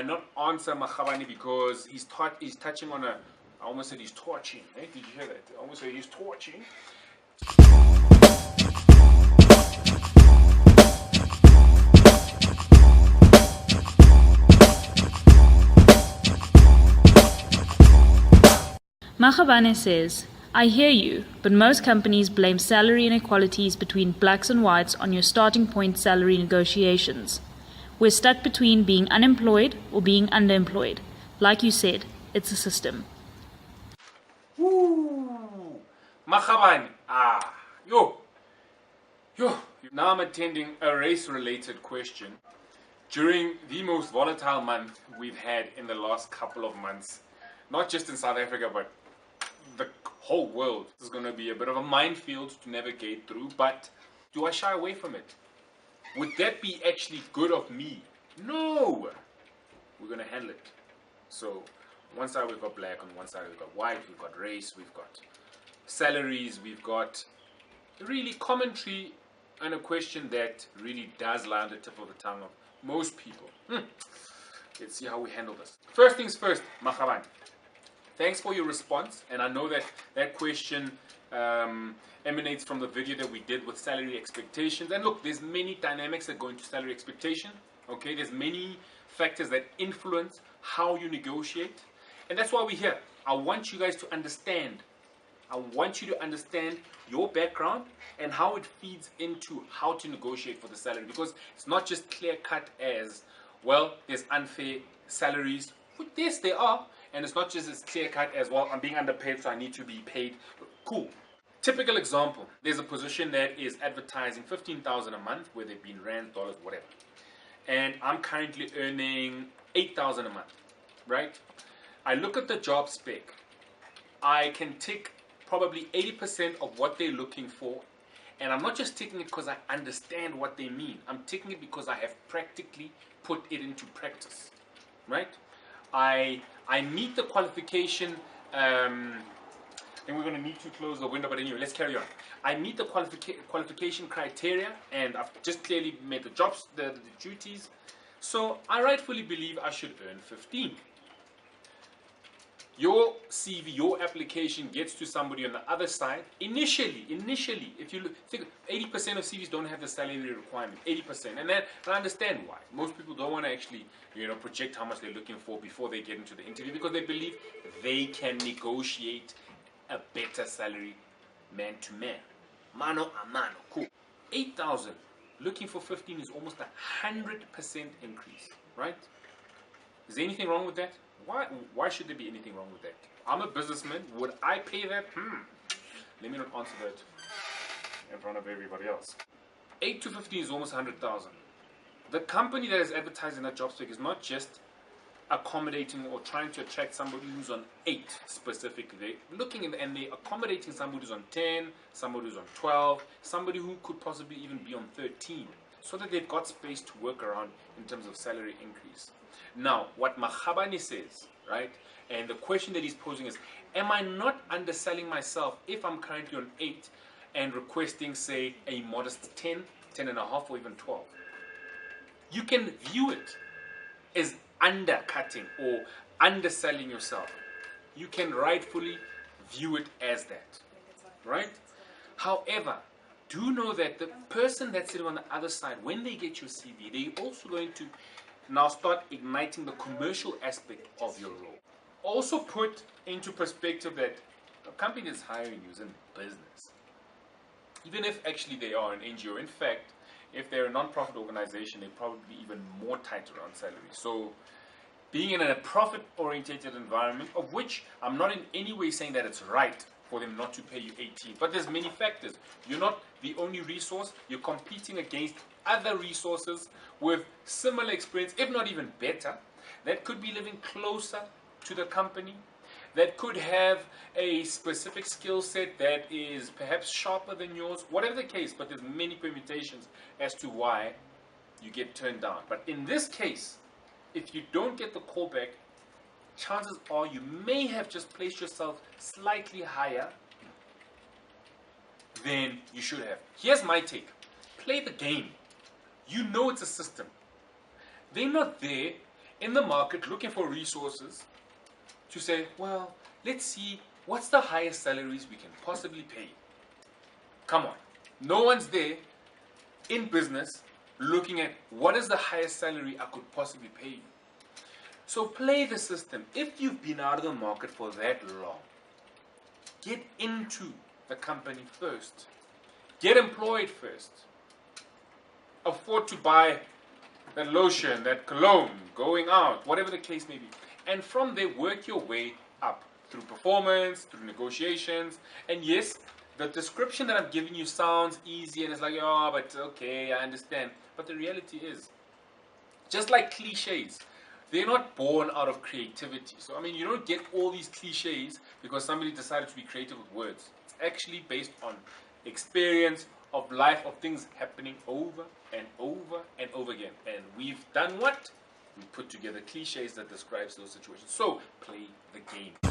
might not answer Makhabani because he's touching on a, I almost said he's torching. Eh? Did you hear that? I almost said he's torching. Makhabane says, I hear you, but most companies blame salary inequalities between blacks and whites on your starting point salary negotiations. We're stuck between being unemployed or being underemployed. Like you said, it's a system. Woo! Makhabane. Yo. Now I'm attending a race-related question during the most volatile month we've had in the last couple of months. Not just in South Africa, but the whole world. This is going to be a bit of a minefield to navigate through, but do I shy away from it? Would that be actually good of me? No! We're going to handle it. So, on one side we've got black, on one side we've got white, we've got race, we've got salaries, we've got really commentary on a question that really does lie on the tip of the tongue of most people. Let's see how we handle this. First things first, Makhabane. Thanks for your response, and I know that that question emanates from the video that we did with salary expectations. And look, there's many dynamics that go into salary expectation. Okay, there's many factors that influence how you negotiate, and that's why we're here. I want you guys to understand. I want you to understand your background and how it feeds into how to negotiate for the salary, because it's not just clear cut as, well, there's unfair salaries. Yes, there are. And it's not just as clear cut as, well, I'm being underpaid, so I need to be paid. Cool. Typical example, there's a position that is advertising 15,000 a month, whether it be in rands, dollars, whatever. And I'm currently earning 8,000 a month, right? I look at the job spec. I can tick probably 80% of what they're looking for. And I'm not just ticking it because I understand what they mean. I'm ticking it because I have practically put it into practice, right? I meet the qualification, and we're going to need to close the window, but anyway, let's carry on. I meet the qualification criteria, and I've just clearly made the jobs, the duties, so I rightfully believe I should earn 15. Your CV, your application gets to somebody on the other side. Initially, if you think 80% of CVs don't have the salary requirement, 80%, and then I understand why. Most people don't want to actually, project how much they're looking for before they get into the interview, because they believe they can negotiate a better salary man to man, mano a mano. Cool. 8,000 looking for 15 is almost 100% increase, right? Is there anything wrong with that? Why should there be anything wrong with that? I'm a businessman. Would I pay that? Let me not answer that in front of everybody else. 8 to 15 is almost 100,000. The company that is advertising that job spec is not just accommodating or trying to attract somebody who's on 8 specifically. They're looking and they're accommodating somebody who's on 10, somebody who's on 12, somebody who could possibly even be on 13, so that they've got space to work around in terms of salary increase. Now, what Makhabane says, right, and the question that he's posing is, am I not underselling myself if I'm currently on 8 and requesting, say, a modest 10, 10 and a half, or even 12? You can view it as undercutting or underselling yourself. You can rightfully view it as that, right? However, do know that the person that's sitting on the other side, when they get your CV, they're also going to now start igniting the commercial aspect of your role. Also put into perspective that a company that's hiring you is in business. Even if actually they are an NGO, in fact, if they're a non-profit organization, they're probably even more tight around salary. So being in a profit-oriented environment, of which I'm not in any way saying that it's right for them not to pay you 18, but there's many factors. You're not the only resource. You're competing against other resources with similar experience, if not even better, that could be living closer to the company, that could have a specific skill set that is perhaps sharper than yours, whatever the case, but there's many permutations as to why you get turned down. But in this case, if you don't get the call back, chances are you may have just placed yourself slightly higher than you should have. Here's my take. Play the game. You know it's a system. They're not there in the market looking for resources to say, well, let's see what's the highest salaries we can possibly pay. Come on. No one's there in business looking at what is the highest salary I could possibly pay you. So play the system. If you've been out of the market for that long, get into the company first. Get employed first. Afford to buy that lotion, that cologne, going out, whatever the case may be. And from there, work your way up through performance, through negotiations. And yes, the description that I'm giving you sounds easy and it's like, oh, but okay, I understand. But the reality is, just like cliches, they're not born out of creativity. So, I mean, you don't get all these cliches because somebody decided to be creative with words. It's actually based on experience of life, of things happening over and over and over again. And we've done what? We put together cliches that describes those situations. So, play the game.